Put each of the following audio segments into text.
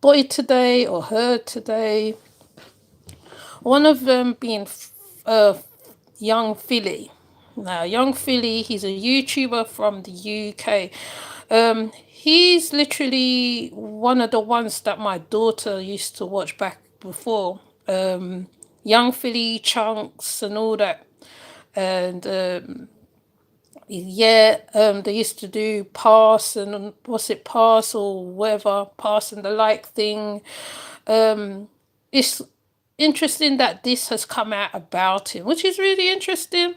spotted today or heard today. One of them being Young Philly. Now, Young Philly, he's a YouTuber from the UK. He's literally one of the ones that my daughter used to watch back before. Young Philly, Chunks, and all that. And they used to do Pass and what's it, Pass or whatever, Pass and the like thing. It's interesting that this has come out about him, which is really interesting.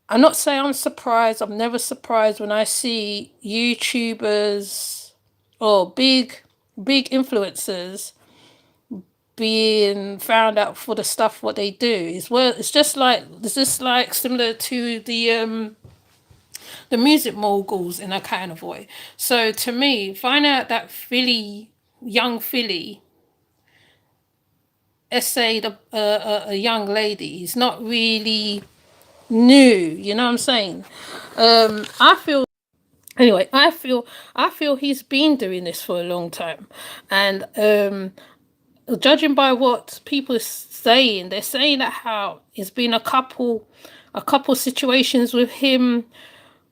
I'm not saying I'm surprised. I'm never surprised when I see YouTubers or big influencers being found out for the stuff what they do. It's just like similar to the music moguls in a kind of way. So to me, find out that young Philly essayed a young lady is not really new. You know what I'm saying? I feel anyway. I feel he's been doing this for a long time, and judging by what people are saying, they're saying that how it's been a couple situations with him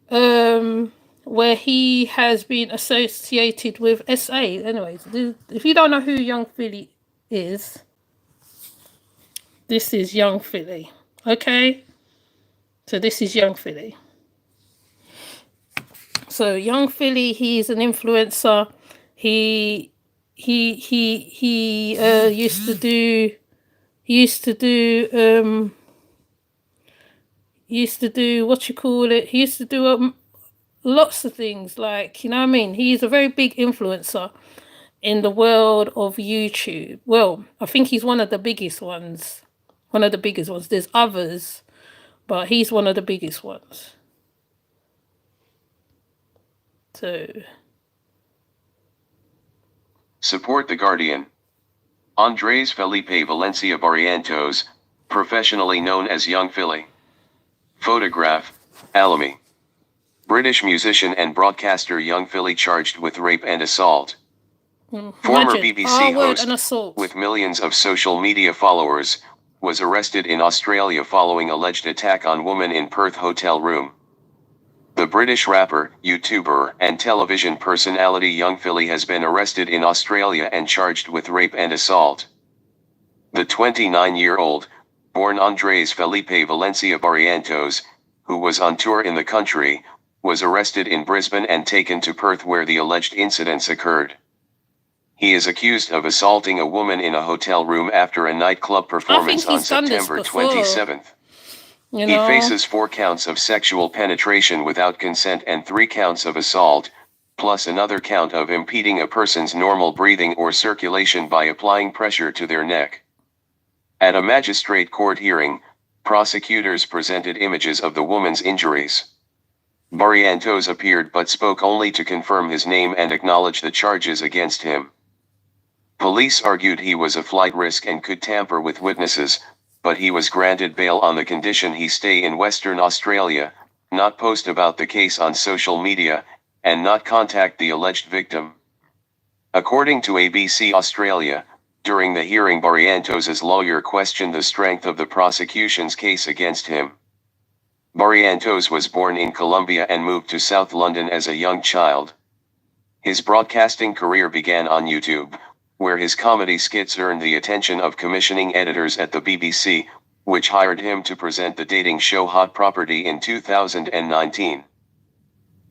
where he has been associated with SA. Anyways, if you don't know who Young Philly is, this is Young Philly. Okay? So this is Young Philly. So Young Philly, he's an influencer. He used to do what you call it. He used to do lots of things, like, you know what I mean? He's a very big influencer in the world of YouTube. Well, I think he's one of the biggest ones. One of the biggest ones. There's others, but he's one of the biggest ones. So support The Guardian. Andres Felipe Valencia Barrientos, professionally known as Young Philly. Photograph, Alamy. British musician and broadcaster Young Philly charged with rape and assault. Former BBC host, with millions of social media followers, was arrested in Australia following alleged attack on woman in Perth hotel room. The British rapper, YouTuber, and television personality Young Philly has been arrested in Australia and charged with rape and assault. The 29-year-old, born Andres Felipe Valencia Barrientos, who was on tour in the country, was arrested in Brisbane and taken to Perth where the alleged incidents occurred. He is accused of assaulting a woman in a hotel room after a nightclub performance on September 27th. He faces 4 counts of sexual penetration without consent and 3 counts of assault, plus another count of impeding a person's normal breathing or circulation by applying pressure to their neck. At a magistrate court hearing, prosecutors presented images of the woman's injuries. Barrientos appeared but spoke only to confirm his name and acknowledge the charges against him. Police argued he was a flight risk and could tamper with witnesses, but he was granted bail on the condition he stay in Western Australia, not post about the case on social media, and not contact the alleged victim. According to ABC Australia, during the hearing Barrientos' lawyer questioned the strength of the prosecution's case against him. Barrientos was born in Colombia and moved to South London as a young child. His broadcasting career began on YouTube, where his comedy skits earned the attention of commissioning editors at the BBC, which hired him to present the dating show Hot Property in 2019.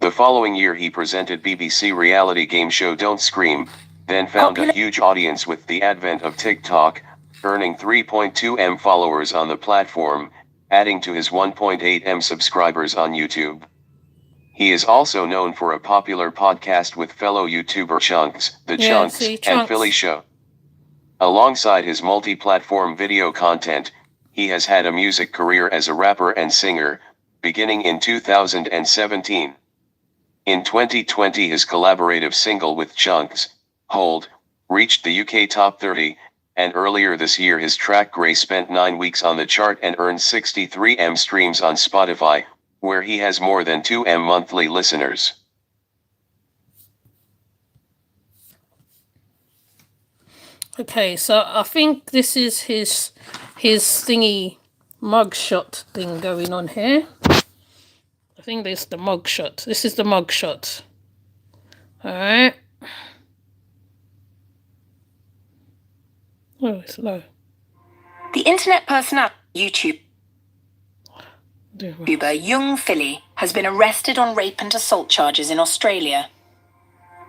The following year he presented BBC reality game show Don't Scream, then found a huge audience with the advent of TikTok, earning 3.2 million followers on the platform, adding to his 1.8 million subscribers on YouTube. He is also known for a popular podcast with fellow YouTuber Chunks, The Chunks, and Philly Show. Alongside his multi-platform video content, he has had a music career as a rapper and singer, beginning in 2017. In 2020 his collaborative single with Chunks, Hold, reached the UK Top 30, and earlier this year his track Grey spent 9 weeks on the chart and earned 63 million streams on Spotify, where he has more than 2 million monthly listeners. Okay, so I think this is his thingy mugshot thing going on here. I think this is the mugshot. This is the mugshot. Alright. Oh, it's low. The internet personality YouTuber Young Philly has been arrested on rape and assault charges in Australia.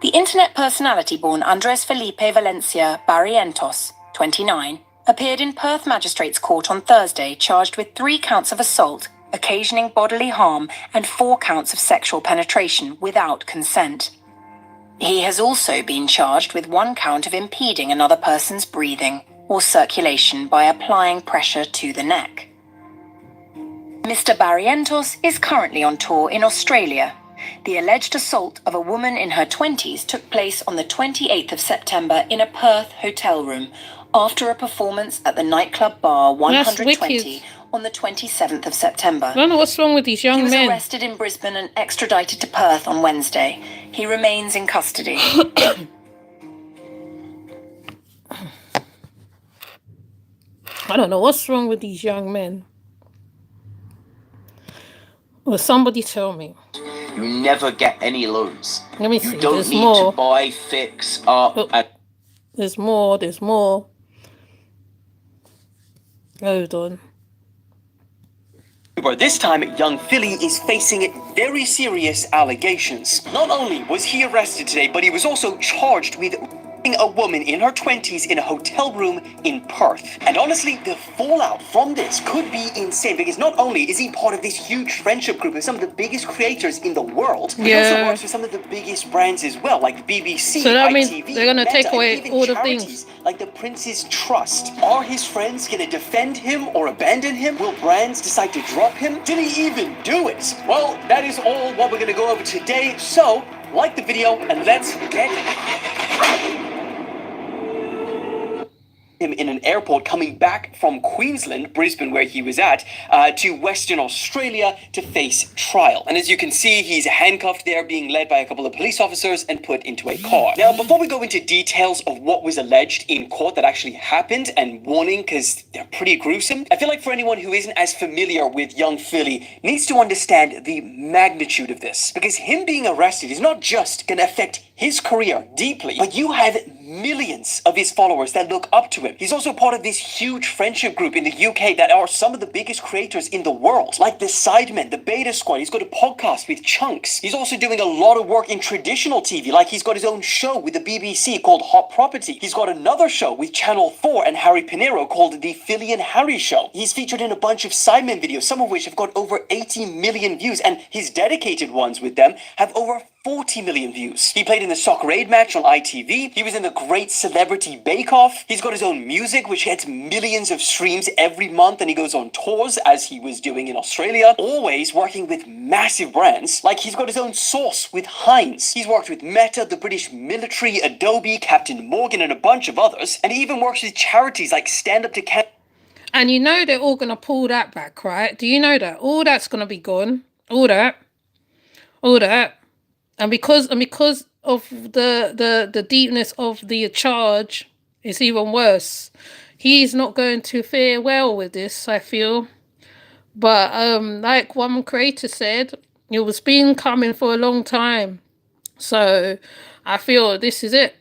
The internet personality born Andres Felipe Valencia Barrientos, 29, appeared in Perth Magistrates Court on Thursday charged with 3 counts of assault, occasioning bodily harm, and 4 counts of sexual penetration without consent. He has also been charged with 1 count of impeding another person's breathing or circulation by applying pressure to the neck. Mr. Barrientos is currently on tour in Australia. The alleged assault of a woman in her 20s took place on the 28th of September in a Perth hotel room after a performance at the nightclub bar 120 on the 27th of September. I don't know what's wrong with these young men. He was arrested in Brisbane and extradited to Perth on Wednesday. He remains in custody. I don't know what's wrong with these young men. Will somebody tell me? You never get any loans. Let me see. You don't There's need more. to buy, fix up. Oh, there's more. There's more. Hold on. But this time, young Philly is facing very serious allegations. Not only was he arrested today, but he was also charged with raping a woman in her 20s in a hotel room in Perth. And honestly, the fallout from this could be insane, because not only is he part of this huge friendship group with some of the biggest creators in the world, he also works with some of the biggest brands as well, like BBC, so that ITV, means they're gonna take away all the things. Like the Prince's Trust. Are his friends gonna defend him or abandon him? Will brands decide to drop him? Did he even do it? Well, that is all what we're gonna go over today. So, like the video and let's get him in an airport coming back from Queensland, Brisbane, where he was at, to Western Australia to face trial. And as you can see, he's handcuffed there, being led by a couple of police officers and put into a car. Now, before we go into details of what was alleged in court that actually happened, and warning, because they're pretty gruesome, I feel like for anyone who isn't as familiar with young Philly needs to understand the magnitude of this, because him being arrested is not just going to affect his career deeply, but you have millions of his followers that look up to him. He's also part of this huge friendship group in the UK that are some of the biggest creators in the world, like the Sidemen, the Beta Squad. He's got a podcast with Chunks. He's also doing a lot of work in traditional TV, like he's got his own show with the BBC called Hot Property. He's got another show with Channel 4 and Harry Pinero called The Philly and Harry Show. He's featured in a bunch of Sidemen videos, some of which have got over 80 million views, and his dedicated ones with them have over 40 million views. He played in the Soccer Aid match on ITV. He was in the Great Celebrity Bake Off. He's got his own music, which gets millions of streams every month, and he goes on tours, as he was doing in Australia, always working with massive brands. Like, he's got his own sauce with Heinz. He's worked with Meta, the British military, Adobe, Captain Morgan, and a bunch of others. And he even works with charities like Stand Up to Cancer. And you know they're all going to pull that back, right? Do you know that? All that's going to be gone. All that. And because of the deepness of the charge, it's even worse. He's not going to fare well with this, I feel. But like one creator said, it was been coming for a long time. So I feel this is it.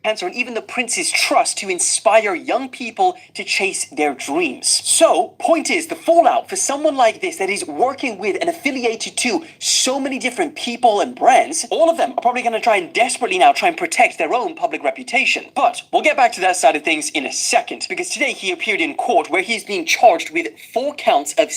Cancer, and even the Prince's Trust to inspire young people to chase their dreams. So, point is, the fallout for someone like this that is working with and affiliated to so many different people and brands, all of them are probably going to try and desperately now try and protect their own public reputation. But we'll get back to that side of things in a second, because today he appeared in court where he's being charged with 4 counts of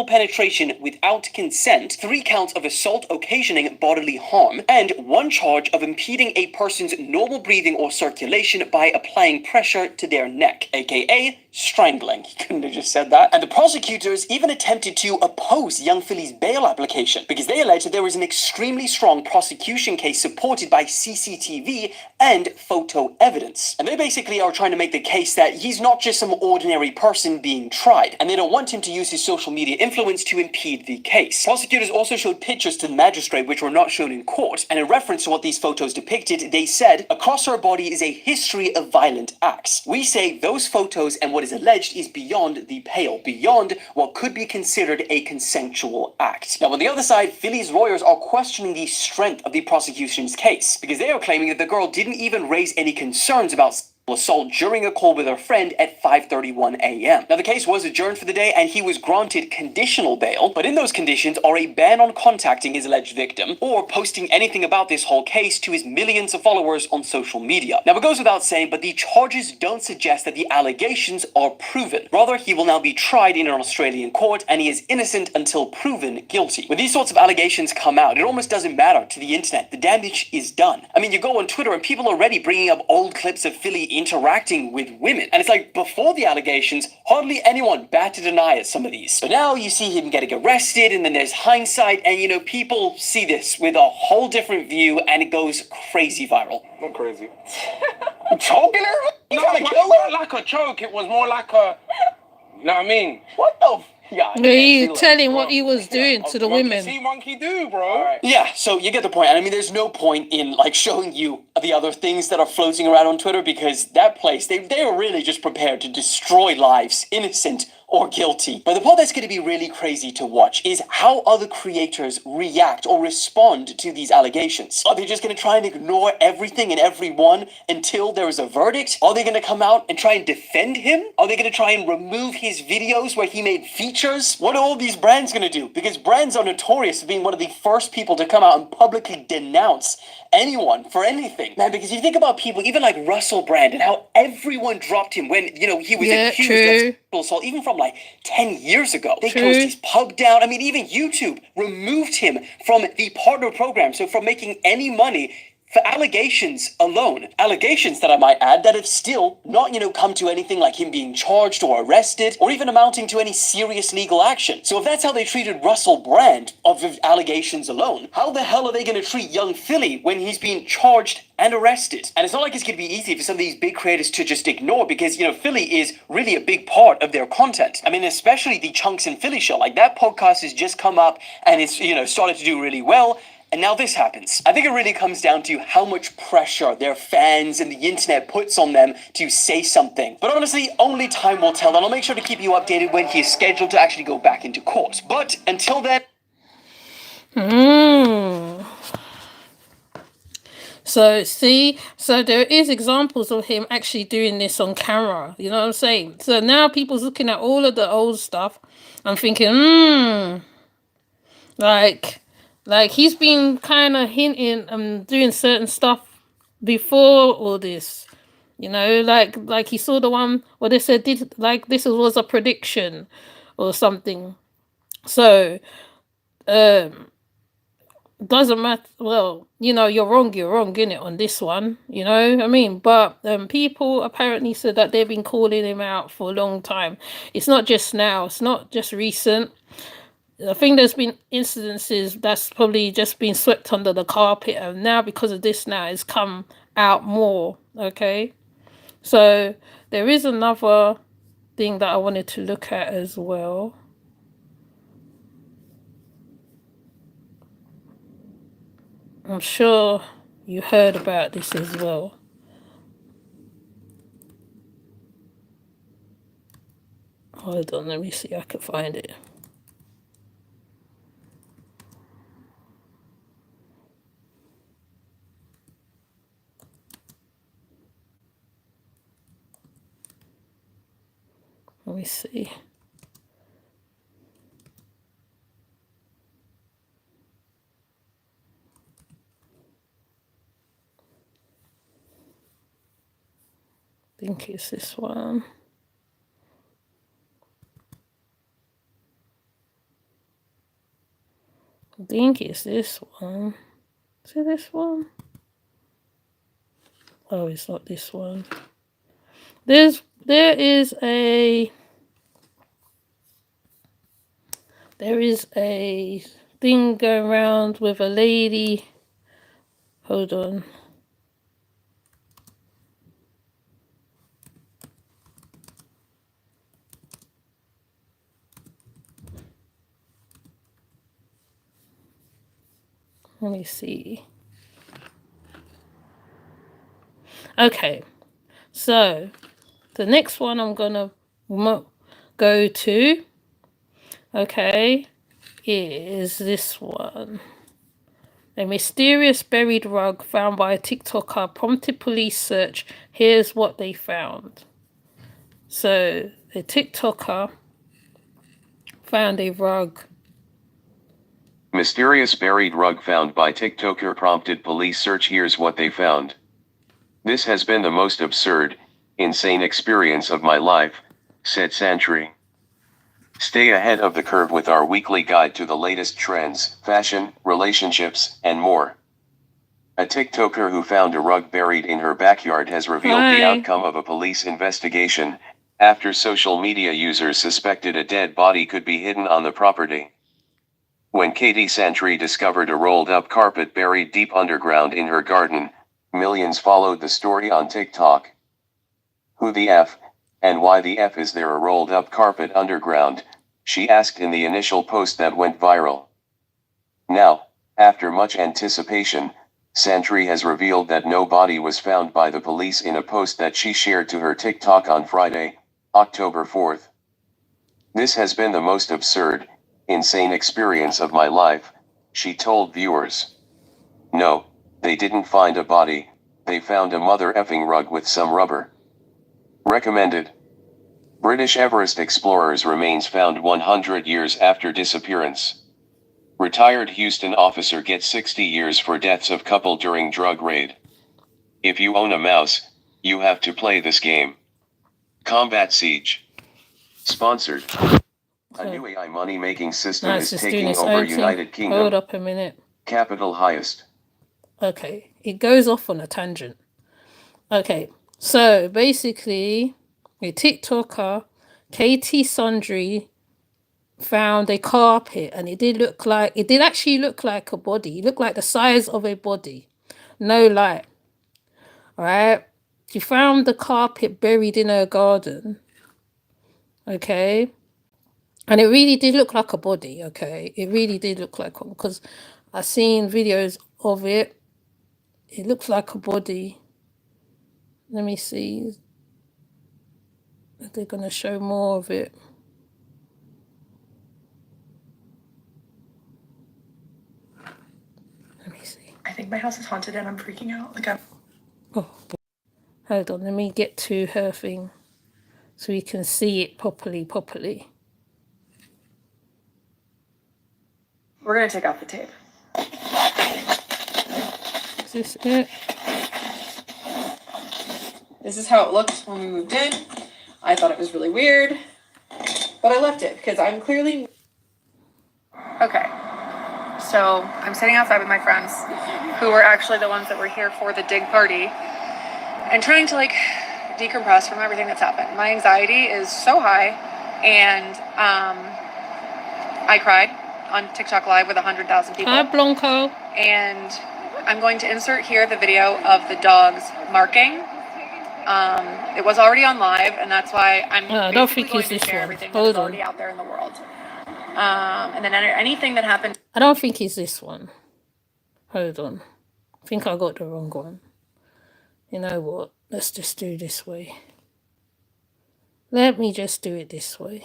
penetration without consent, 3 counts of assault occasioning bodily harm, and 1 charge of impeding a person's normal breathing or circulation by applying pressure to their neck, aka strangling. He couldn't have just said that. And the prosecutors even attempted to oppose young Philly's bail application because they alleged that there was an extremely strong prosecution case supported by CCTV and photo evidence. And they basically are trying to make the case that he's not just some ordinary person being tried, and they don't want him to use his social media influence to impede the case. Prosecutors also showed pictures to the magistrate which were not shown in court, and in reference to what these photos depicted, they said, across her body is a history of violent acts. We say those photos and what is alleged is beyond the pale, beyond what could be considered a consensual act. Now, on the other side, Philly's lawyers are questioning the strength of the prosecution's case, because they are claiming that the girl didn't even raise any concerns about assault during a call with her friend at 5:31 a.m. Now, the case was adjourned for the day and he was granted conditional bail, but in those conditions are a ban on contacting his alleged victim or posting anything about this whole case to his millions of followers on social media. Now, it goes without saying, but the charges don't suggest that the allegations are proven. Rather, he will now be tried in an Australian court and he is innocent until proven guilty. When these sorts of allegations come out, it almost doesn't matter to the internet. The damage is done. I mean, you go on Twitter and people are already bringing up old clips of Philly interacting with women. And it's like, before the allegations, hardly anyone batted an eye at some of these. But now you see him getting arrested, and then there's hindsight, and people see this with a whole different view, and it goes crazy viral. Not crazy. Choking her? You No, trying it to kill her? wasn't like a choke. It was more like a. You know what I mean? What the? Yeah. You telling what he was doing to the Monkey women. see, monkey do, bro. Yeah, so you get the point. And I mean, there's no point in showing you the other things that are floating around on Twitter, because that place, they are really just prepared to destroy lives, innocent or guilty. But the part that's going to be really crazy to watch is how other creators react or respond to these allegations. Are they just going to try and ignore everything and everyone until there is a verdict? Are they going to come out and try and defend him? Are they going to try and remove his videos where he made features? What are all these brands going to do? Because brands are notorious for being one of the first people to come out and publicly denounce anyone for anything. Man, because you think about people, even like Russell Brand, and how everyone dropped him when, he was accused of sexual assault, even from 10 years ago. They closed his pub down. I mean, even YouTube removed him from the partner program, so from making any money for allegations alone. Allegations that I might add that have still not, come to anything like him being charged or arrested or even amounting to any serious legal action. So if that's how they treated Russell Brand of allegations alone, how the hell are they going to treat young Philly when he's being charged and arrested? And it's not like it's going to be easy for some of these big creators to just ignore, because, Philly is really a big part of their content. I mean, especially the Chunks and Philly show. That podcast has just come up and it's, started to do really well. And now this happens. I think it really comes down to how much pressure their fans and the internet puts on them to say something. But honestly, only time will tell, and I'll make sure to keep you updated when he is scheduled to actually go back into court. But until then... So there is examples of him actually doing this on camera. You know what I'm saying? So now people's looking at all of the old stuff and thinking, like he's been kind of hinting and doing certain stuff before all this, like he saw the one where they said this was a prediction or something. So doesn't matter. Well, you're wrong, innit, on this one, I mean? But people apparently said that they've been calling him out for a long time. It's not just now, it's not just recent. I think there's been incidences that's probably just been swept under the carpet, and now because of this now it's come out more, okay? So there is another thing that I wanted to look at as well. I'm sure you heard about this as well. Hold on, let me see if I can find it. Let me see. I think it's this one. I think it's this one. Is it this one? Oh, it's not this one. There is a thing going around with a lady. Hold on. Let me see. Okay, so the next one I'm gonna go to, okay, is this one. A mysterious buried rug found by a TikToker prompted police search. Here's what they found. So the TikToker found a rug. Mysterious buried rug found by TikToker prompted police search. Here's what they found. This has been the most absurd, insane experience of my life, said Santry. Stay ahead of the curve with our weekly guide to the latest trends, fashion, relationships, and more. A TikToker who found a rug buried in her backyard has revealed the outcome of a police investigation, after social media users suspected a dead body could be hidden on the property. When Katie Santry discovered a rolled-up carpet buried deep underground in her garden, millions followed the story on TikTok. Who the F, and why the F is there a rolled-up carpet underground, she asked in the initial post that went viral. Now, after much anticipation, Santry has revealed that no body was found by the police in a post that she shared to her TikTok on Friday, October 4th. This has been the most absurd, insane experience of my life, she told viewers. No, they didn't find a body, they found a mother effing rug with some rubber. Recommended. British Everest explorer's remains found 100 years after disappearance. Retired Houston officer gets 60 years for deaths of couple during drug raid. If you own a mouse, you have to play this game. Combat Siege. Sponsored. A new AI money-making system is taking over United Kingdom. Hold up a minute. Capital highest. Okay, it goes off on a tangent. Okay, so basically, a TikToker, Katie Sundry, found a carpet, and it did actually look like a body. It looked like the size of a body. No lie. Alright? She found the carpet buried in her garden. Okay? And it really did look like a body, okay? It really did look like one, because I've seen videos of it. It looks like a body. Let me see if they're going to show more of it. Let me see. I think my house is haunted and I'm freaking out. Oh, hold on. Let me get to her thing so we can see it properly. We're gonna take off the tape. Is this it? This is how it looked when we moved in. I thought it was really weird, but I left it because I'm clearly... Okay, so I'm sitting outside with my friends who were actually the ones that were here for the dig party and trying to decompress from everything that's happened. My anxiety is so high, and I cried on TikTok Live with 100,000 people. Hi, Blanco. And I'm going to insert here the video of the dogs marking. It was already on live, and that's why I'm I don't think going it's to this share one. everything Hold that's on. already out there in the world. And then anything that happened. I don't think it's this one. Hold on. I think I got the wrong one. You know what? Let's just do this way. Let me just do it this way.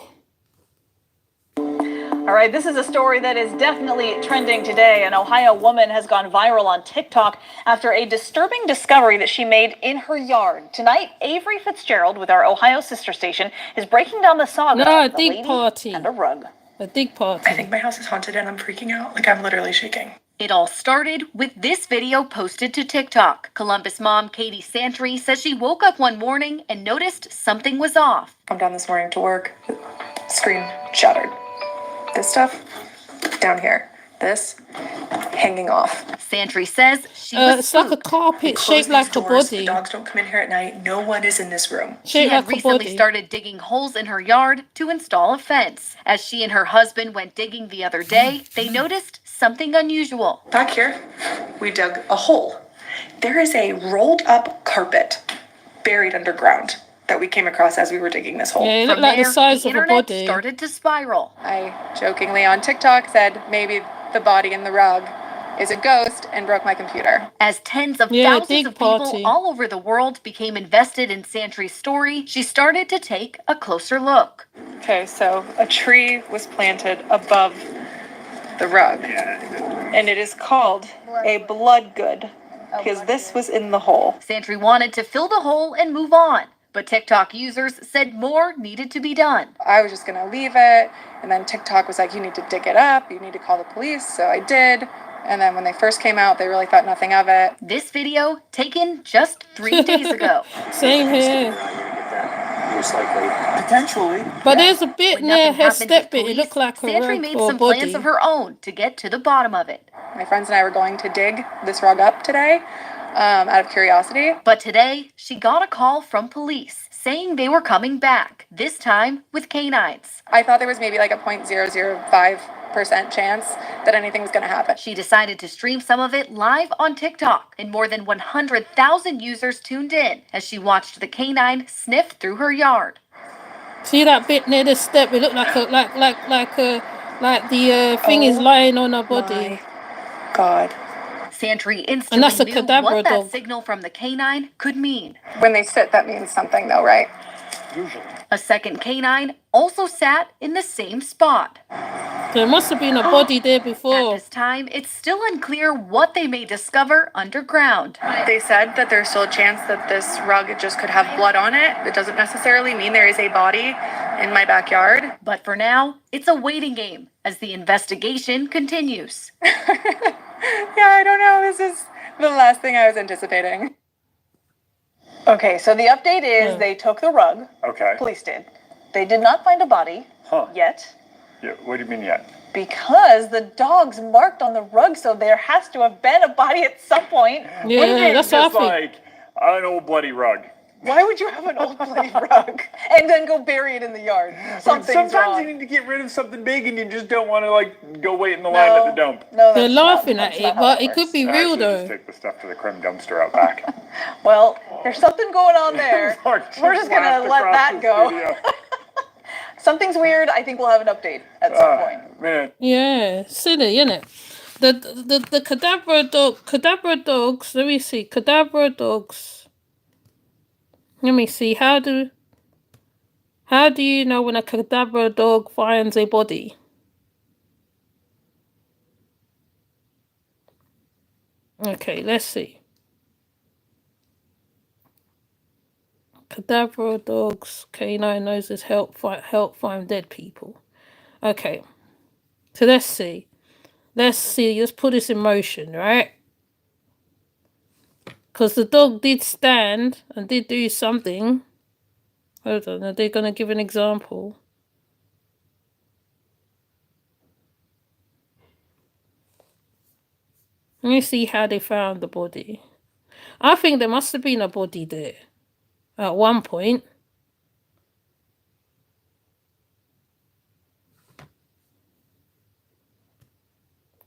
All right, this is a story that is definitely trending today. An Ohio woman has gone viral on TikTok after a disturbing discovery that she made in her yard. Tonight, Avery Fitzgerald with our Ohio sister station is breaking down the saga of the lady and a rug. A dig party. I think my house is haunted and I'm freaking out. I'm literally shaking. It all started with this video posted to TikTok. Columbus mom Katie Santry says she woke up one morning and noticed something was off. Come down this morning to work. Screen shattered. This stuff down here. This hanging off. Santry says she was it's like a carpet shaped like a body. The dogs don't come in here at night. No one is in this room. She had recently started digging holes in her yard to install a fence. As she and her husband went digging the other day, they noticed something unusual. Back here, we dug a hole. There is a rolled up carpet buried underground that we came across as we were digging this hole. Yeah, it looked like the size of a body. Started to spiral. I jokingly on TikTok said maybe the body in the rug is a ghost and broke my computer. As tens of Yeah, thousands dig of people party. all over the world became invested in Santry's story, she started to take a closer look. Okay, so a tree was planted above the rug. And it is called a blood good because this was in the hole. Santry wanted to fill the hole and move on, but TikTok users said more needed to be done. I was just gonna leave it, and then TikTok was like, you need to dig it up, you need to call the police, so I did. And then when they first came out, they really thought nothing of it. This video taken just 3 days ago. Same here. Most likely. Potentially. But there's a bit When near nothing her happened step with bit. It police, looked like a Santry rug made or a some plans body. of her own to get to the bottom of it. My friends and I were going to dig this rug up today out of curiosity. But today, she got a call from police saying they were coming back, this time with canines. I thought there was maybe like a 0.005% chance that anything was gonna happen. She decided to stream some of it live on TikTok, and more than 100,000 users tuned in as she watched the canine sniff through her yard. See that bit near the step? It looked like a like the thing is lying on her body. God. Santry And instantly that's a knew cadaver what that dog. signal from the canine could mean. When they sit, that means something though, right? Usually. A second canine also sat in the same spot. There must have been a body there At before. this time, it's still unclear what they may discover underground. They said that there's still a chance that this rug just could have blood on it. It doesn't necessarily mean there is a body in my backyard. But for now, it's a waiting game as the investigation continues. Yeah, I don't know. This is the last thing I was anticipating. Okay, so the update is they took the rug. Okay. Police did. They did not find a body yet Yeah, what do you mean yet? because the dogs marked on the rug, so there has to have been a body at some point. Yeah, that's what I Just think. like an old bloody rug. Why would you have an old bloody rug and then go bury it in the yard? Something's Sometimes wrong. you need to get rid of something big and you just don't want to like go wait in the line at the dump. No, They're that's not- laughing at that's it, not how but that it could works. be real Actually, though. just take the stuff to the creme dumpster out back. Well, there's something going on there. Mark We're just gonna laughed let across that the go. studio. Something's weird. I think we'll have an update at some point. Man, Yeah, silly, innit? The cadaver dogs. Let me see, cadaver dogs. Let me see. How do you know when a cadaver dog finds a body? Okay, let's see. Cadaver dogs, canine noses help find dead people. Okay, so let's see. Let's put this in motion, right? Because the dog did stand and did do something. Hold on, are they going to give an example? Let me see how they found the body. I think there must have been a body there at one point.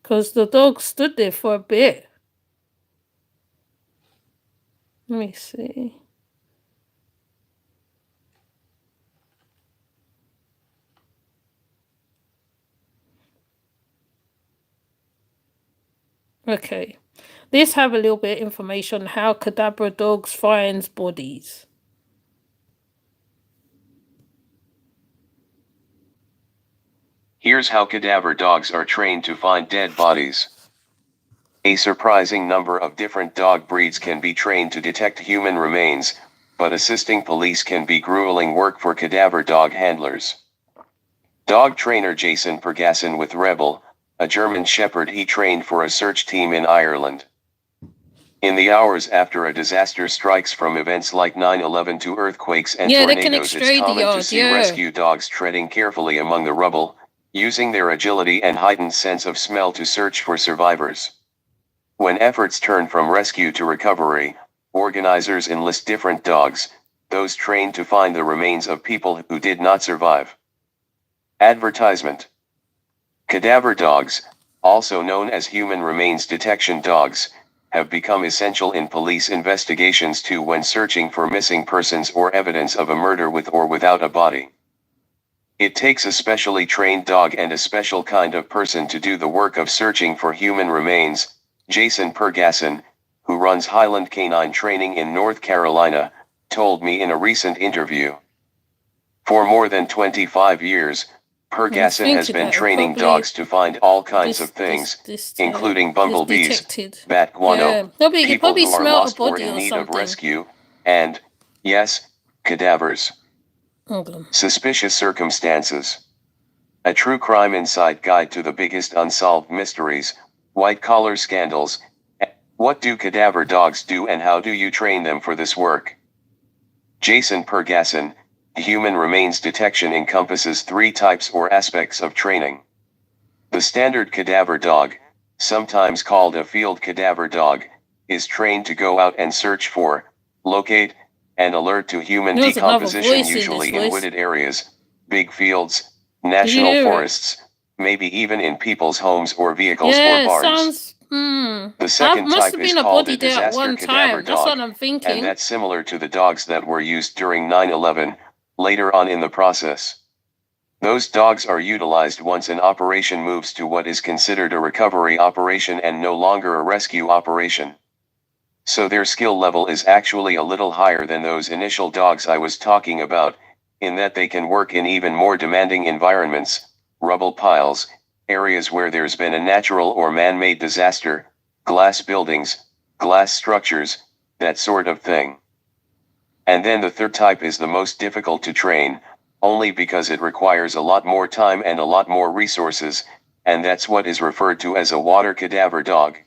Because the dog stood there for a bit. Let me see. Okay. Let's have a little bit of information on how cadaver dogs finds bodies. Here's how cadaver dogs are trained to find dead bodies. A surprising number of different dog breeds can be trained to detect human remains, but assisting police can be grueling work for cadaver dog handlers. Dog trainer Jason Pergasson with Rebel, a German Shepherd he trained for a search team in Ireland. In the hours after a disaster strikes, from events like 9/11 to earthquakes and Yeah, they can tornadoes, it's extrude the common to yard, see yeah. rescue dogs treading carefully among the rubble, using their agility and heightened sense of smell to search for survivors. When efforts turn from rescue to recovery, organizers enlist different dogs, those trained to find the remains of people who did not survive. Advertisement. Cadaver dogs, also known as human remains detection dogs, have become essential in police investigations too, when searching for missing persons or evidence of a murder with or without a body. It takes a specially trained dog and a special kind of person to do the work of searching for human remains, Jason Pergasson, who runs Highland Canine Training in North Carolina, told me in a recent interview. For more than 25 years, Pergasson has been training dogs to find all kinds of things, including bumblebees, bat guano, people who are lost or in need of rescue, and, yes, cadavers. Suspicious circumstances. A true crime insight guide to the biggest unsolved mysteries, white-collar scandals. What do cadaver dogs do and how do you train them for this work? Jason Pergasson, human remains detection encompasses 3 types or aspects of training. The standard cadaver dog, sometimes called a field cadaver dog, is trained to go out and search for, locate, and alert to human decomposition usually in wooded areas, big fields, national forests, maybe even in people's homes or vehicles or barns. The second type is called a disaster cadaver dog, and that's similar to the dogs that were used during 9/11, later on in the process. Those dogs are utilized once an operation moves to what is considered a recovery operation and no longer a rescue operation. So their skill level is actually a little higher than those initial dogs I was talking about, in that they can work in even more demanding environments, rubble piles, areas where there's been a natural or man-made disaster, glass buildings, glass structures, that sort of thing. And then the third type is the most difficult to train, only because it requires a lot more time and a lot more resources, and that's what is referred to as a water cadaver dog.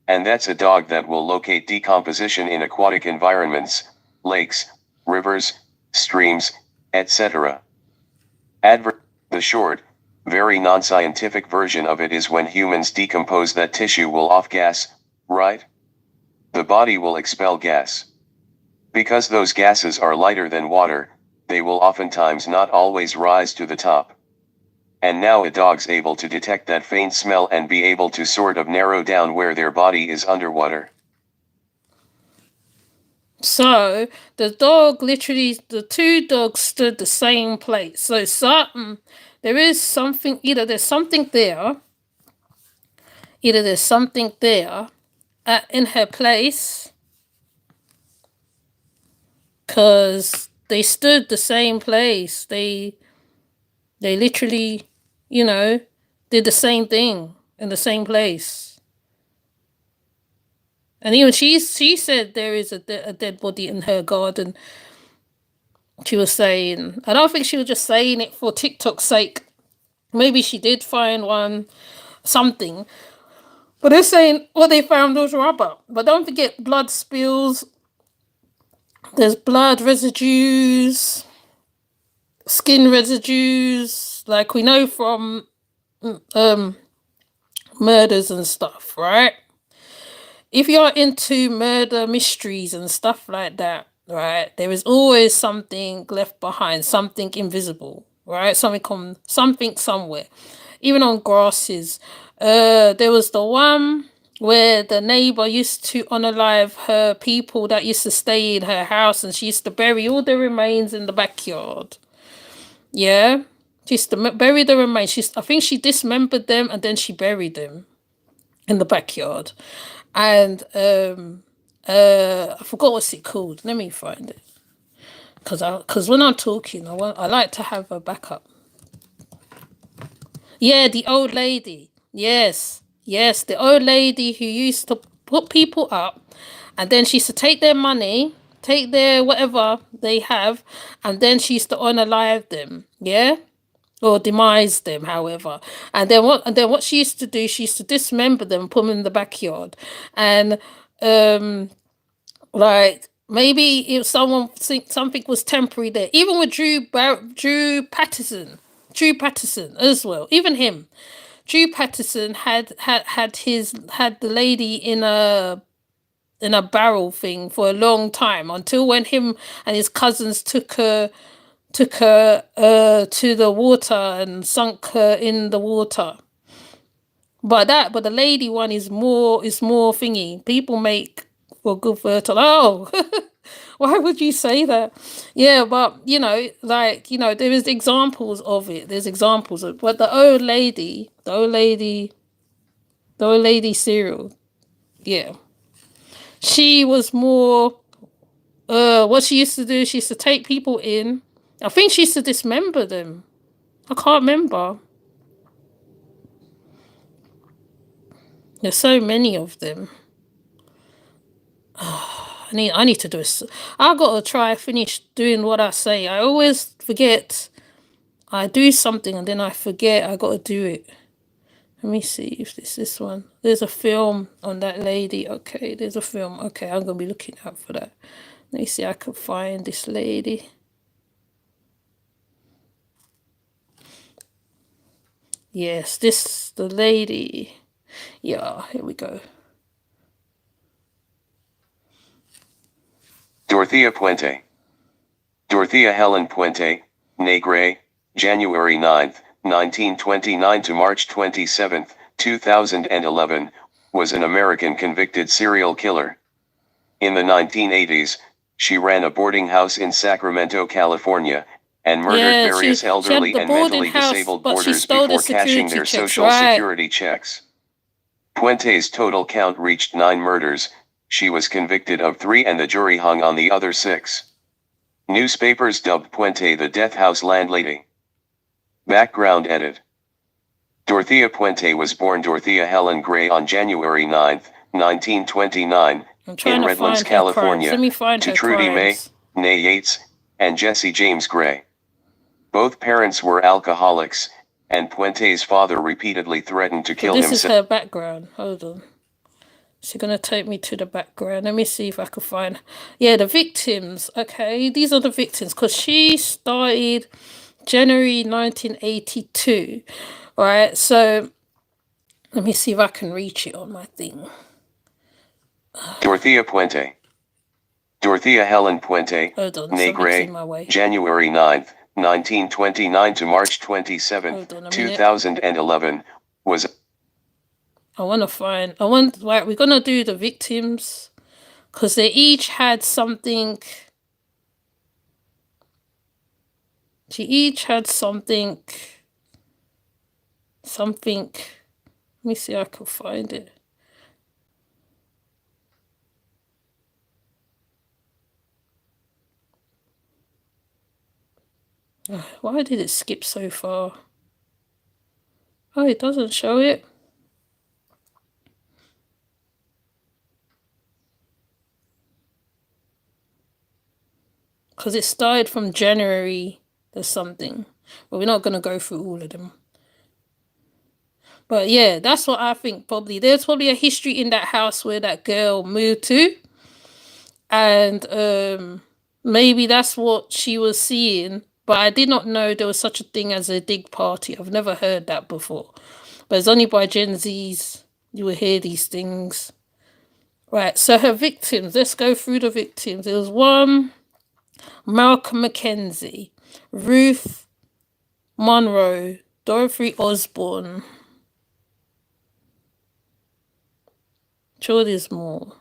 And that's a dog that will locate decomposition in aquatic environments, lakes, rivers, streams, etc. The short, very non-scientific version of it is when humans decompose that tissue will off-gas, right? The body will expel gas. Because those gases are lighter than water, they will oftentimes not always rise to the top. And now a dog's able to detect that faint smell and be able to sort of narrow down where their body is underwater. So the dog literally, the 2 dogs stood the same place. So there is something, either there's something there in her place, because they stood the same place. They literally, did the same thing in the same place. And even she said there is a dead body in her garden. She was saying, I don't think she was just saying it for TikTok's sake. Maybe she did find one, something. But they're saying what they found was rubber. But don't forget blood spills. There's blood residues, skin residues, like we know from murders and stuff, right? If you're into murder mysteries and stuff like that, right, there is always something left behind, something invisible, right? Something somewhere. Even on grasses. There was the one where the neighbor used to unalive her people that used to stay in her house, and she used to bury all the remains in the backyard. Yeah, she used to bury the remains. I think she dismembered them and then she buried them in the backyard. And I forgot what's it called. Let me find it. Because when I'm talking, I like to have a backup. Yeah, the old lady. Yes, the old lady who used to put people up, and then she used to take their money, take their whatever they have, and then she used to unalive them. Yeah, or demise them, however. And then what she used to do, she used to dismember them, put them in the backyard, and like maybe if someone think something was temporary there, even with Drew Patterson as well, even him. Drew Patterson had the lady in a barrel thing for a long time, until when him and his cousins took her to the water and sunk her in the water. But the lady one is more thingy. People make for good fertile. Oh, why would you say that? Yeah, but there is examples of it. There's examples of, but the old lady serial Yeah. She was more, what she used to do, she used to take people in. I think she used to dismember them. I can't remember. There's so many of them. I need to do it. I gotta finish doing what I say. I always forget. I do something and then I forget I gotta do it. Let me see if this one. There's a film on that lady. Okay, there's a film. Okay, I'm gonna be looking out for that. Let me see if I can find this lady. Yes, the lady. Yeah, here we go. Dorothea Puente. Dorothea Helen Puente, née Gray, January 9, 1929 to March 27, 2011, was an American convicted serial killer. In the 1980s, she ran a boarding house in Sacramento, California, and murdered various elderly and mentally disabled boarders before cashing their social security checks. Puente's total count reached 9 murders. She was convicted of 3 and the jury hung on the other 6. Newspapers dubbed Puente the Death House Landlady. Background edit. Dorothea Puente was born Dorothea Helen Gray on January 9, 1929, in Redlands, California, to Trudy May, née Yates, and Jesse James Gray. Both parents were alcoholics, and Puente's father repeatedly threatened to kill himself. This is her background. Hold on. She's going to take me to the background. Let me see if I can find... Yeah, the victims. Okay, these are the victims. Because she started January 1982. Right, so... Let me see if I can reach it on my thing. Dorothea Puente. Dorothea Helen Puente, née Gray, January 9, 1929 to March 27, 2011, was... Right, we're going to do the victims. Because they each had something... She each had something... Let me see if I can find it. Why did it skip so far? Oh, it doesn't show it. Because it started from January or something. But we're not going to go through all of them. But yeah, that's what I think probably. There's probably a history in that house where that girl moved to. And maybe that's what she was seeing. But I did not know there was such a thing as a dig party. I've never heard that before. But it's only by Gen Zs you will hear these things. Right, so her victims. Let's go through the victims. There was one, Malcolm Mackenzie, Ruth Monroe, Dorothy Osborne, Jordis Moore,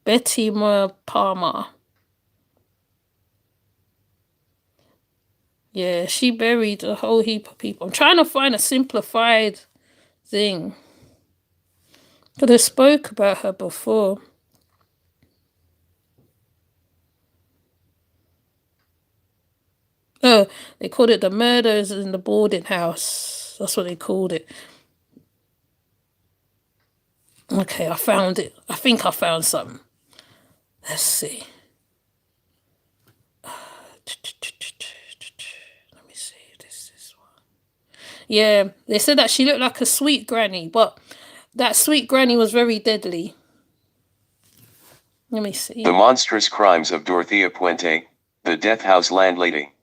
Betty Moore Palmer. Yeah, she buried a whole heap of people. I'm trying to find a simplified thing. But I spoke about her before. Oh, they called it the murders in the boarding house. That's what they called it. Okay, I found it. I think I found something. Let's see. Let me see if this one. Yeah, they said that she looked like a sweet granny, but that sweet granny was very deadly. Let me see. The Monstrous Crimes of Dorothea Puente, the Death House Landlady.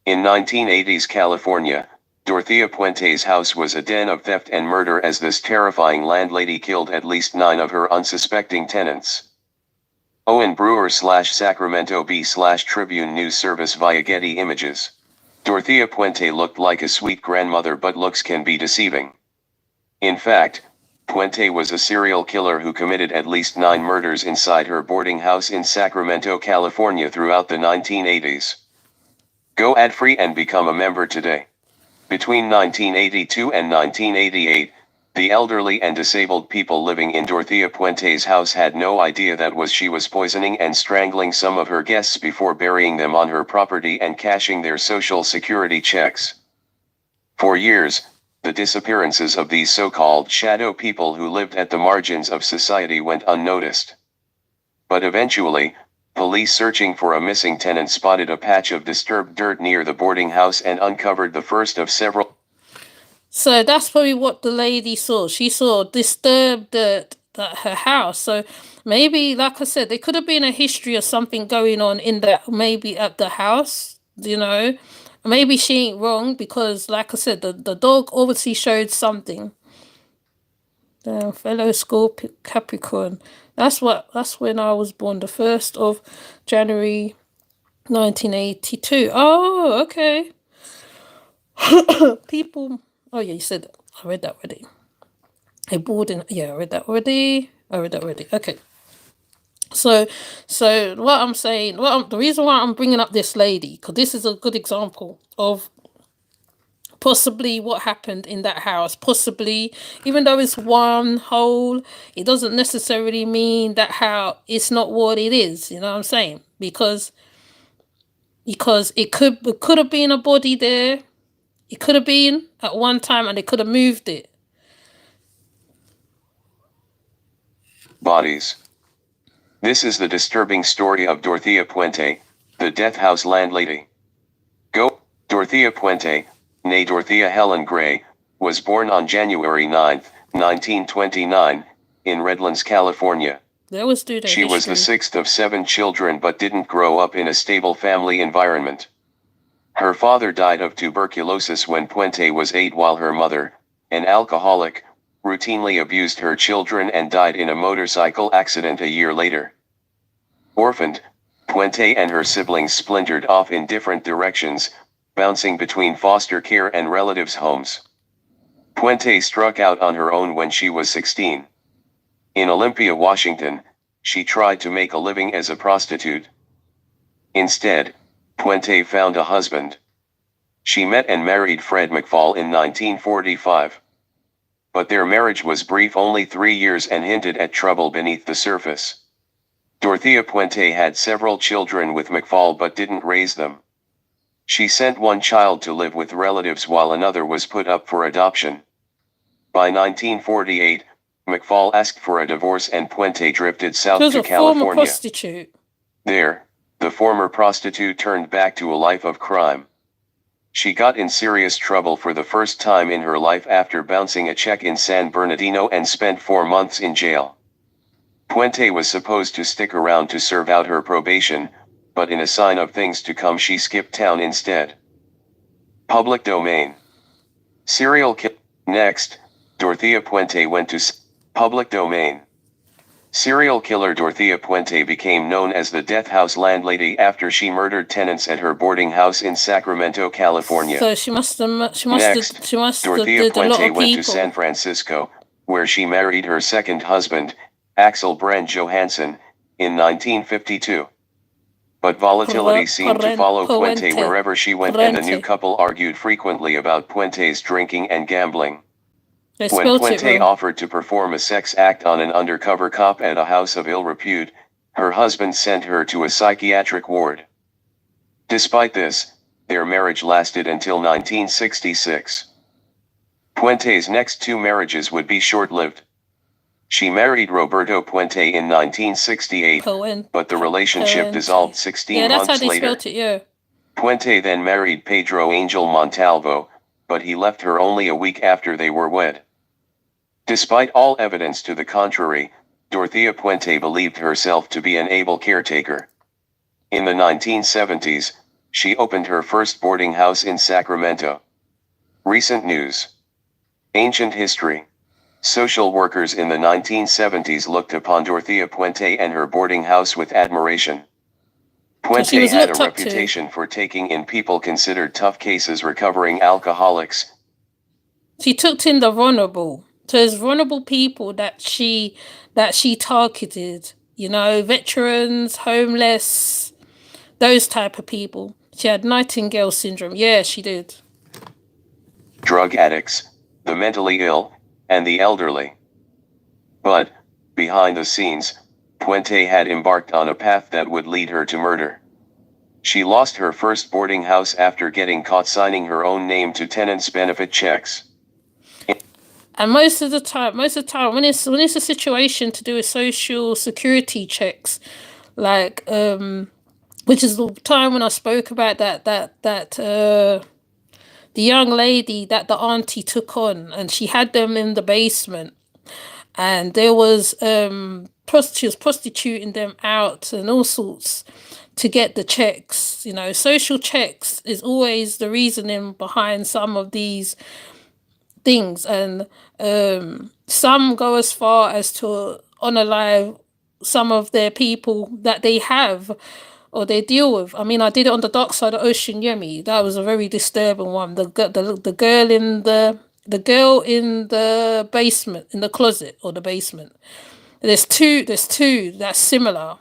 In 1980s California, Dorothea Puente's house was a den of theft and murder as this terrifying landlady killed at least 9 of her unsuspecting tenants. Owen Brewer /Sacramento Bee/Tribune News Service via Getty Images. Dorothea Puente looked like a sweet grandmother, but looks can be deceiving. In fact, Puente was a serial killer who committed at least 9 murders inside her boarding house in Sacramento, California throughout the 1980s. Go ad-free and become a member today. Between 1982 and 1988, The elderly and disabled people living in Dorothea Puente's house had no idea that she was poisoning and strangling some of her guests before burying them on her property and cashing their social security checks. For years, the disappearances of these so-called shadow people who lived at the margins of society went unnoticed. But eventually, police searching for a missing tenant spotted a patch of disturbed dirt near the boarding house and uncovered the first of several. So that's probably what the lady saw. She saw disturbed dirt at her house. So maybe, like I said, there could have been a history of something going on in that, maybe at the house, you know. Maybe she ain't wrong because, like I said, the dog obviously showed something. Fellow Capricorn. That's when I was born, the 1st of January 1982. Oh, okay. People. Oh yeah, you said that. I read that already. I read that already. Okay. So what I'm saying, the reason why I'm bringing up this lady, because this is a good example of possibly what happened in that house. Possibly, even though it's one hole, it doesn't necessarily mean that how it's not what it is. You know what I'm saying? Because it could have been a body there. It could have been at one time, and they could have moved it. Bodies. This is the disturbing story of Dorothea Puente, the death house landlady. Dorothea Puente, née Dorothea Helen Gray, was born on January 9, 1929, in Redlands, California. She was the sixth of 7 children but didn't grow up in a stable family environment. Her father died of tuberculosis when Puente was 8, while her mother, an alcoholic, routinely abused her children and died in a motorcycle accident a year later. Orphaned, Puente and her siblings splintered off in different directions, bouncing between foster care and relatives' homes. Puente struck out on her own when she was 16. In Olympia, Washington, she tried to make a living as a prostitute. Instead, Puente found a husband. She met and married Fred McFall in 1945. But their marriage was brief, only 3 years, and hinted at trouble beneath the surface. Dorothea Puente had several children with McFall but didn't raise them. She sent one child to live with relatives while another was put up for adoption. By 1948, McFall asked for a divorce and Puente drifted south to California. Former prostitute. There, the former prostitute turned back to a life of crime. She got in serious trouble for the first time in her life after bouncing a check in San Bernardino and spent 4 months in jail. Puente was supposed to stick around to serve out her probation, but in a sign of things to come she skipped town instead. Public domain. Serial killer. Next, Dorothea Puente went to public domain. Serial killer Dorothea Puente became known as the Death House landlady after she murdered tenants at her boarding house in Sacramento, California. So she must have Dorothea Puente went to San Francisco, where she married her second husband, Axel Brand Johansson, in 1952. But volatility seemed to follow Puente wherever she went, and the new couple argued frequently about Puente's drinking and gambling. When Puente offered to perform a sex act on an undercover cop at a house of ill repute, her husband sent her to a psychiatric ward. Despite this, their marriage lasted until 1966. Puente's next 2 marriages would be short-lived. She married Roberto Puente in 1968, but the relationship dissolved 16 months later. Puente then married Pedro Angel Montalvo, but he left her only a week after they were wed. Despite all evidence to the contrary, Dorothea Puente believed herself to be an able caretaker. In the 1970s, she opened her first boarding house in Sacramento. Recent news. Ancient history. Social workers in the 1970s looked upon Dorothea Puente and her boarding house with admiration. Puente had a reputation for taking in people considered tough cases, recovering alcoholics. She took in the vulnerable. So it's vulnerable people that she targeted, you know, veterans, homeless, those type of people. She had Nightingale syndrome. Yeah, she did. Drug addicts, the mentally ill, and the elderly. But, behind the scenes, Puente had embarked on a path that would lead her to murder. She lost her first boarding house after getting caught signing her own name to tenants' benefit checks. And most of the time, when it's a situation to do with social security checks, like which is the time when I spoke about that the young lady that the auntie took on, and she had them in the basement, and there was she was prostituting them out and all sorts to get the checks. You know, social checks is always the reasoning behind some of these things, and some go as far as to unalive some of their people that they have or they deal with. I mean, I did it on the dark side of Ocean Yemi. That was a very disturbing one. The girl in the basement, in the closet or the basement. There's two that's similar.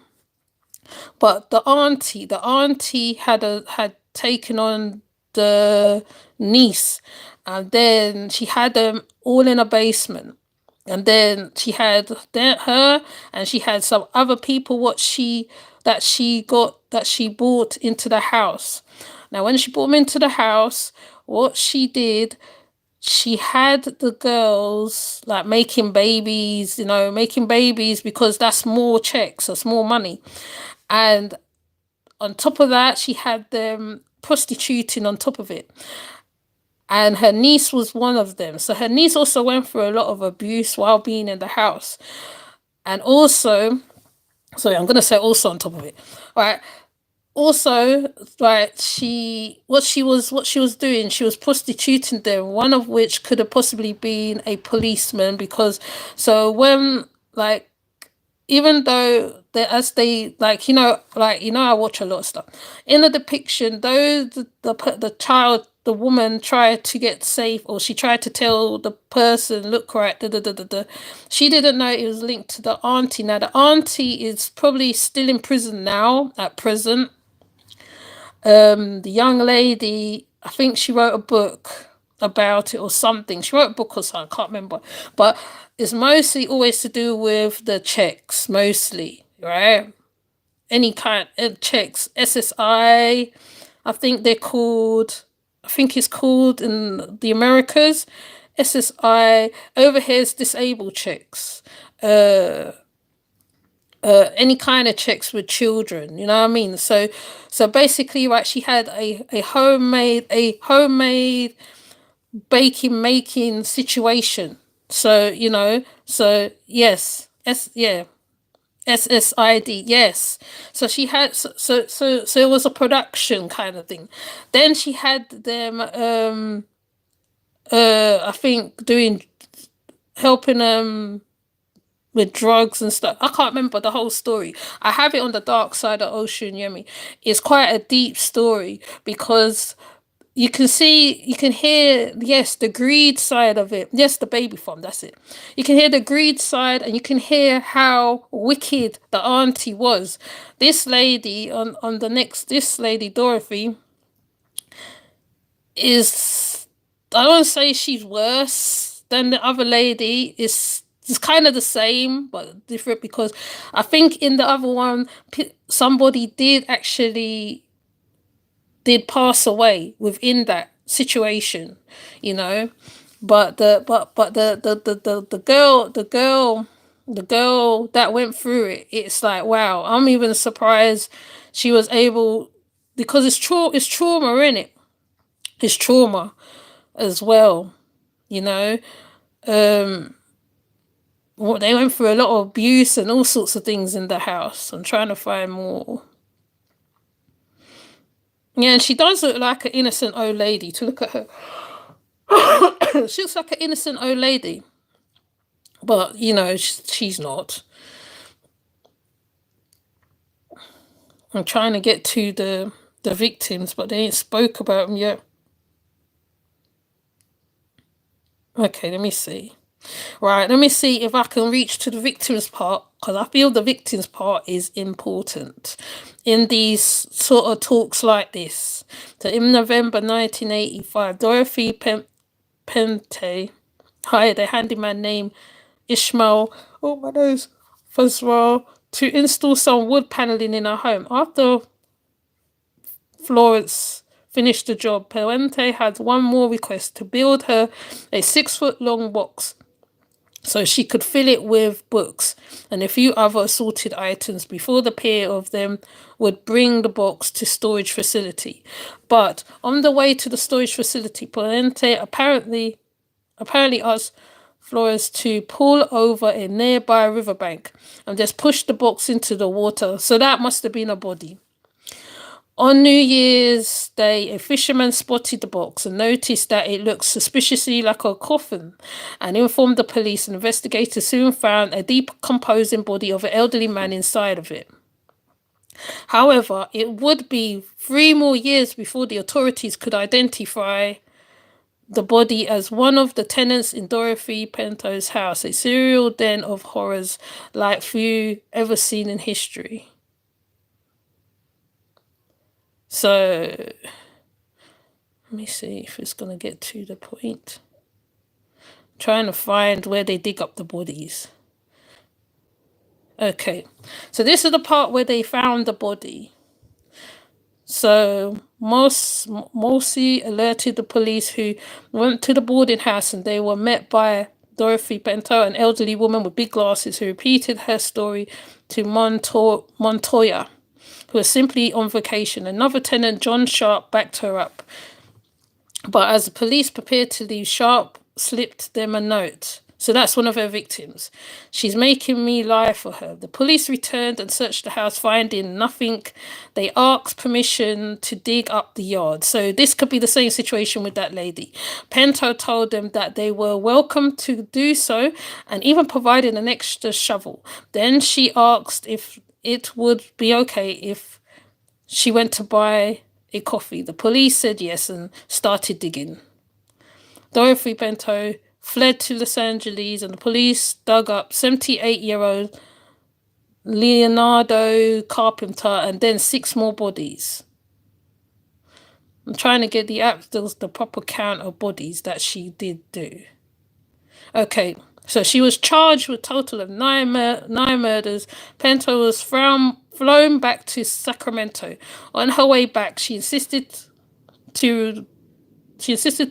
But the auntie had taken on the niece, and then she had them all in a basement, and then she had her, and she had some other people that she brought into the house. Now, when she brought them into the house, what she did, she had the girls like making babies, because that's more checks, that's more money. And on top of that, she had them prostituting on top of it. And her niece was one of them. So her niece also went through a lot of abuse while being in the house. And also, sorry, I'm going to say also on top of it. All right. Also, right, what she was doing, she was prostituting them, one of which could have possibly been a policeman, because so when, like, even though I watch a lot of stuff in the depiction, though the woman tried to get safe, or she tried to tell the person, look, right, she didn't know it was linked to the auntie. Now the auntie is probably still in prison now at present. The young lady, I think she wrote a book about it or something. She wrote a book or something, I can't remember. But it's mostly always to do with the checks, mostly, right? Any kind of checks. SSI, I think it's called in the Americas, SSI, overheads disabled checks. Any kind of checks with children, you know what I mean? So basically, right, she had a homemade baking making situation. So, yes, SSID, yes. So she had so it was a production kind of thing. Then she had them I think helping them with drugs and stuff. I can't remember the whole story. I have it on the dark side of Ocean Yemi. It's quite a deep story, because you can hear, yes, the greed side of it. Yes, the baby farm, that's it. You can hear the greed side, and you can hear how wicked the auntie was. This lady this lady, Dorothy, is, I don't say she's worse than the other lady. It's kind of the same but different, because I think in the other one somebody did pass away within that situation, but the girl that went through it, it's like, wow, I'm even surprised she was able, because it's trauma in it. It's trauma as well, they went through a lot of abuse and all sorts of things in the house. I'm trying to find more. Yeah, and she does look like an innocent old lady. To look at her, she looks like an innocent old lady, but she's not. I'm trying to get to the victims, but they ain't spoke about them yet. Okay, let me see. Right, let me see if I can reach to the victims part, because I feel the victims part is important in these sort of talks like this. So in November 1985, Dorothy Pente hired a handyman named Ishmael, oh my nose, Fazwell, to install some wood paneling in her home. After Florence finished the job, Puente had one more request: to build her a 6-foot long box so she could fill it with books and a few other assorted items before the pair of them would bring the box to storage facility. But on the way to the storage facility, Puente apparently asked Flores to pull over a nearby riverbank and just push the box into the water. So that must have been a body. On New Year's Day, a fisherman spotted the box and noticed that it looked suspiciously like a coffin and informed the police, and investigators soon found a decomposing body of an elderly man inside of it. However, it would be 3 more years before the authorities could identify the body as one of the tenants in Dorothy Pento's house, a serial den of horrors like few ever seen in history. So, let me see if it's going to get to the point. I'm trying to find where they dig up the bodies. Okay, so this is the part where they found the body. So, Mosi alerted the police, who went to the boarding house, and they were met by Dorothy Bento, an elderly woman with big glasses, who repeated her story to Montoya, who was simply on vacation. Another tenant, John Sharp, backed her up. But as the police prepared to leave, Sharp slipped them a note. So that's one of her victims. She's making me lie for her. The police returned and searched the house, finding nothing. They asked permission to dig up the yard. So this could be the same situation with that lady. Pento told them that they were welcome to do so and even provided an extra shovel. Then she asked if it would be okay if she went to buy a coffee. The police said yes and started digging. Dorothy Bento fled to Los Angeles, and the police dug up 78-year-old Leonardo Carpenter and then 6 more bodies. I'm trying to get the proper count of bodies that she did do. Okay, so she was charged with a total of 9 murders. Pento was flown back to Sacramento. On her way back, she insisted to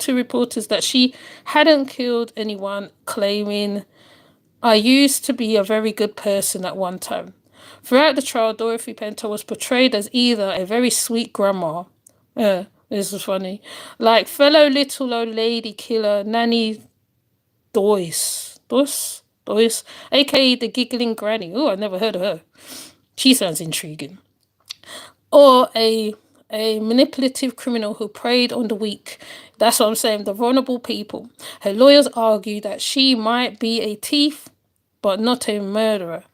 reporters that she hadn't killed anyone, claiming, "I used to be a very good person at one time." Throughout the trial, Dorothy Pento was portrayed as either a very sweet grandma, this is funny, like fellow little old lady killer Nanny Doyce, aka the giggling granny. Oh, I never heard of her. She sounds intriguing. Or a manipulative criminal who preyed on the weak. That's what I'm saying, the vulnerable people. Her lawyers argue that she might be a thief, but not a murderer.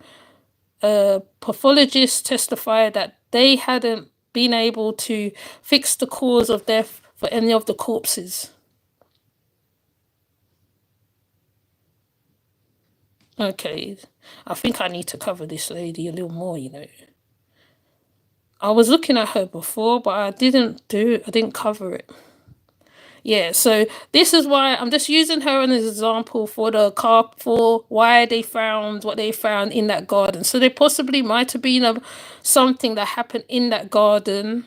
Pathologists testified that they hadn't been able to fix the cause of death for any of the corpses. Okay, I think I need to cover this lady a little more, I was looking at her before, but I didn't cover it. Yeah, so this is why I'm just using her as an example for why they found what they found in that garden. So there possibly might have been something that happened in that garden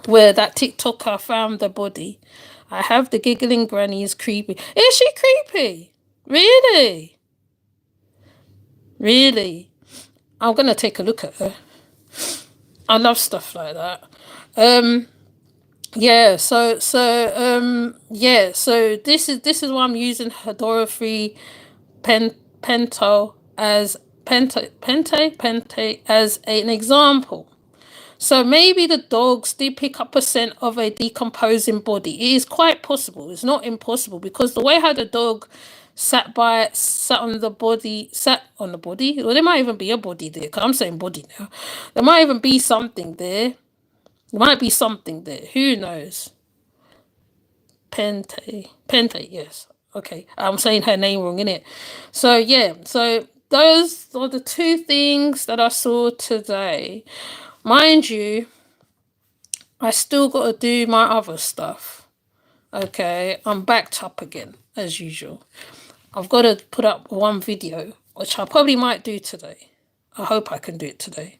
where that TikToker found the body. I have the giggling granny is creepy. Is she creepy? Really? Really? I'm gonna take a look at her. I love stuff like that. So this is why I'm using her Dorothy Pente as an example. So maybe the dogs did pick up a scent of a decomposing body. It is quite possible. It's not impossible, because the way how the dog sat on the body. Well, there might even be a body there, because I'm saying body now. There might even be something there. There might be something there. Who knows? Pente, yes. Okay, I'm saying her name wrong, innit? So, yeah. So, those are the 2 things that I saw today. Mind you, I still got to do my other stuff. Okay, I'm backed up again. as usual. I've got to put up one video, which I probably might do today. I hope I can do it today.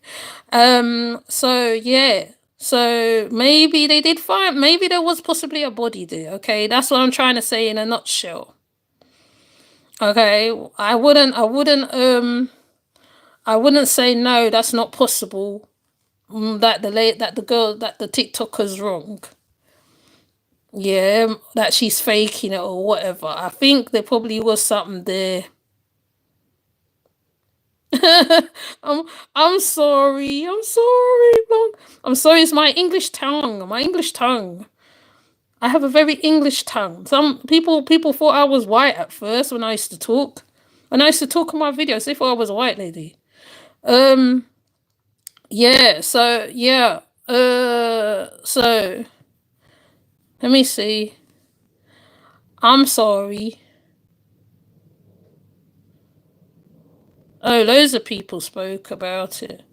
So yeah. So maybe they did find, maybe there was possibly a body there. Okay, that's what I'm trying to say in a nutshell. Okay, I wouldn't say no, that's not possible. That the TikToker's wrong. Yeah, that she's faking it or whatever. I think there probably was something there. I'm I'm sorry. I'm sorry. I'm sorry. It's my English tongue. My English tongue. I have a very English tongue. Some people thought I was white at first when I used to talk. When I used to talk in my videos, they thought I was a white lady. Um. Yeah. So yeah. So let me see. I'm sorry. Oh, loads of people spoke about it.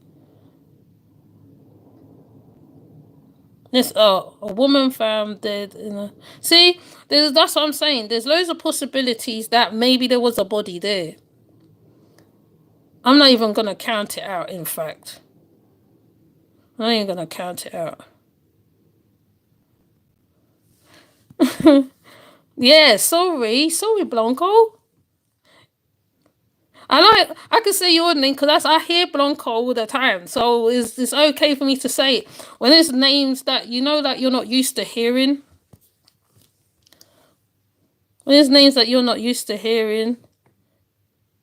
This a woman found dead in a see. That's what I'm saying. There's loads of possibilities that maybe there was a body there. I'm not even gonna count it out. In fact, I'm not even gonna count it out. Yeah, sorry, Blanco. I can say your name because I hear Blanco all the time. So it's okay for me to say it when there's names that you know that you're not used to hearing. When there's names that you're not used to hearing,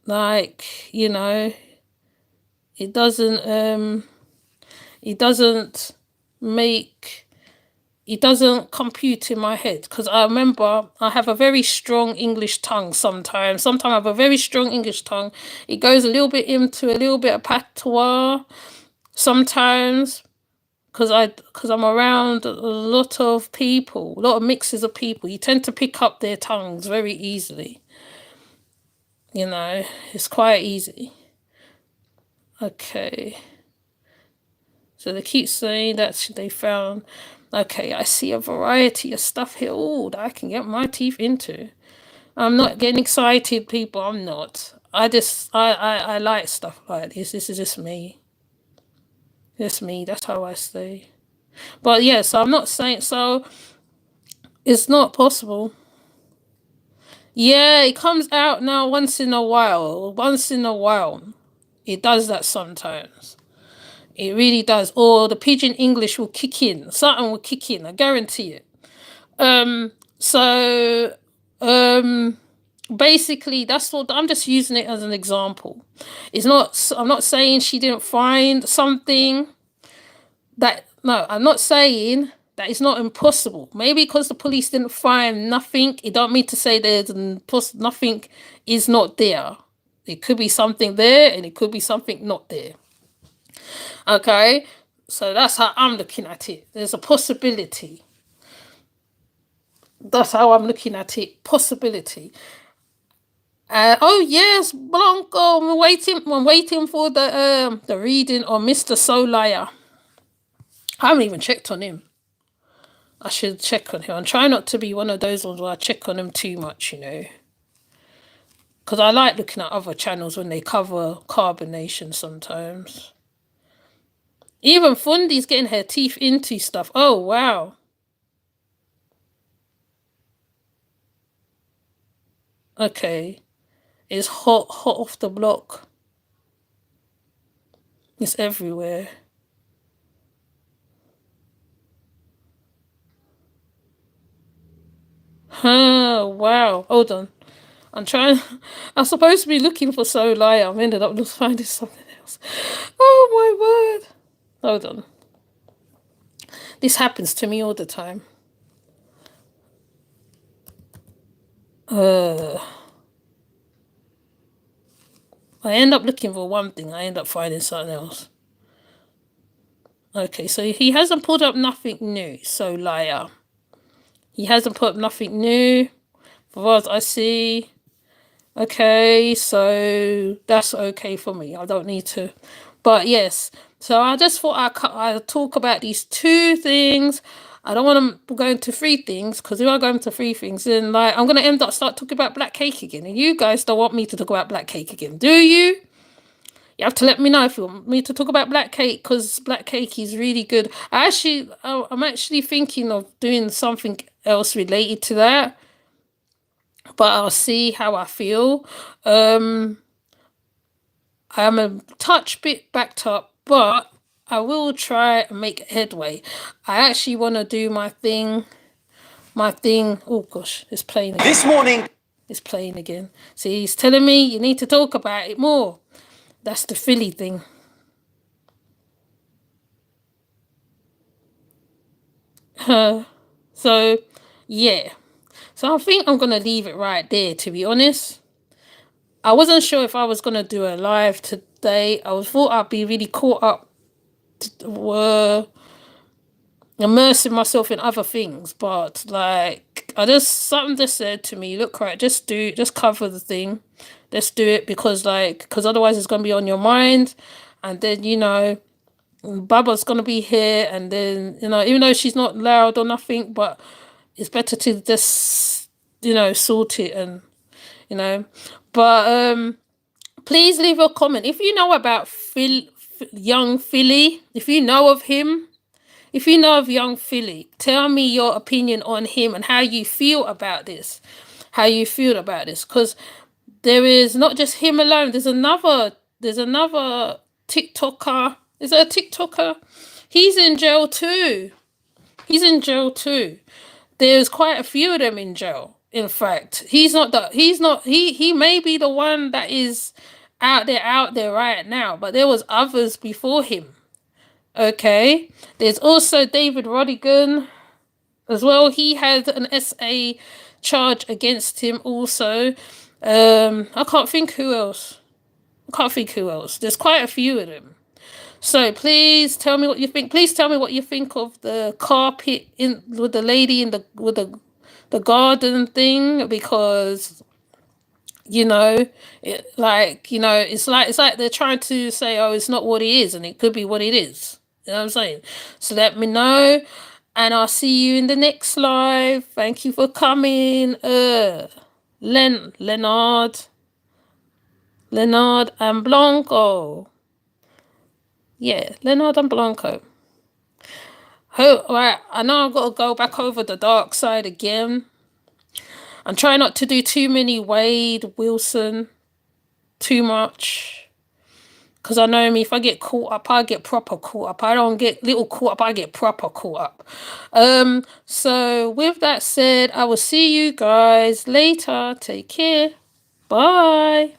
like it doesn't it doesn't make it doesn't compute in my head because I remember I have a very strong English tongue sometimes. Sometimes I have a very strong English tongue. It goes a little bit into a little bit of patois sometimes because I'm around a lot of people, a lot of mixes of people. You tend to pick up their tongues very easily. It's quite easy. Okay. So they keep saying that they found. Okay, I see a variety of stuff here. Oh, that I can get my teeth into. I'm not getting excited, people. I'm not. I like stuff like this. This is just me. Just me. That's how I stay. But yeah, so I'm not saying so. It's not possible. Yeah, it comes out now once in a while. Once in a while, it does that sometimes. It really does. Or the pidgin English will kick in. Something will kick in. I guarantee it. So basically that's what I'm just using it as an example. I'm not saying she didn't find something I'm not saying that it's not impossible. Maybe because the police didn't find nothing, it don't mean to say there's nothing is not there. It could be something there and it could be something not there. Okay, so that's how I'm looking at it. There's a possibility. That's how I'm looking at it. Possibility. Oh yes, Blanco. I'm waiting for the reading on Mr. Solaya. I haven't even checked on him. I should check on him. I'm trying not to be one of those ones where I check on him too much, because I like looking at other channels when they cover carbonation sometimes. Even Fundi's getting her teeth into stuff. Oh, wow. Okay. It's hot off the block. It's everywhere. Huh, wow. Hold on. I'm supposed to be looking for Solaya. I've ended up just finding something else. Oh, my word. Hold on. This happens to me all the time. I end up looking for one thing. I end up finding something else. Okay, so he hasn't put up nothing new. Solaya. He hasn't put up nothing new. For what I see. Okay, so that's okay for me. I don't need to. But yes, so I just thought I'd talk about these two things. I don't want to go into three things, because if I go into three things, then like I'm gonna end up start talking about black cake again. And you guys don't want me to talk about black cake again, do you? You have to let me know if you want me to talk about black cake, because black cake is really good. I'm actually thinking of doing something else related to that, but I'll see how I feel. I'm a touch bit backed up, but I will try and make headway. I actually want to do my thing. Oh gosh, it's playing again. This morning, It's playing again. See, he's telling me you need to talk about it more. That's the Philly thing. So, yeah. So I think I'm going to leave it right there, to be honest. I wasn't sure if I was going to do a live today. Thought I'd be really caught up, immersing myself in other things. But, like, something just said to me, look, right, just cover the thing. Let's do it, because otherwise it's going to be on your mind. And then, Baba's going to be here. And then, even though she's not loud or nothing, but it's better to just, sort it and, But please leave a comment. If you know about young Philly, if you know of him, if you know of young Philly, tell me your opinion on him and how you feel about this. Because there is not just him alone. There's another TikToker. Is it a TikToker? He's in jail too. There's quite a few of them in jail. In fact, he may be the one that is out there right now, but there was others before him. Okay. There's also David Rodigan as well. He had an SA charge against him also. I can't think who else. There's quite a few of them. So please tell me what you think. Please tell me what you think of the carpet with the lady with the garden thing, because it's like they're trying to say, oh, it's not what it is, and it could be what it is. You know what I'm saying? So let me know, and I'll see you in the next live. Thank you for coming. Leonard and Blanco. Yeah, Leonard and Blanco. Right, I know I've got to go back over the dark side again. I'm trying not to do too many Wade Wilson, too much. Because I know me, if I get caught up, I get proper caught up. I don't get little caught up, I get proper caught up. So with that said, I will see you guys later. Take care. Bye.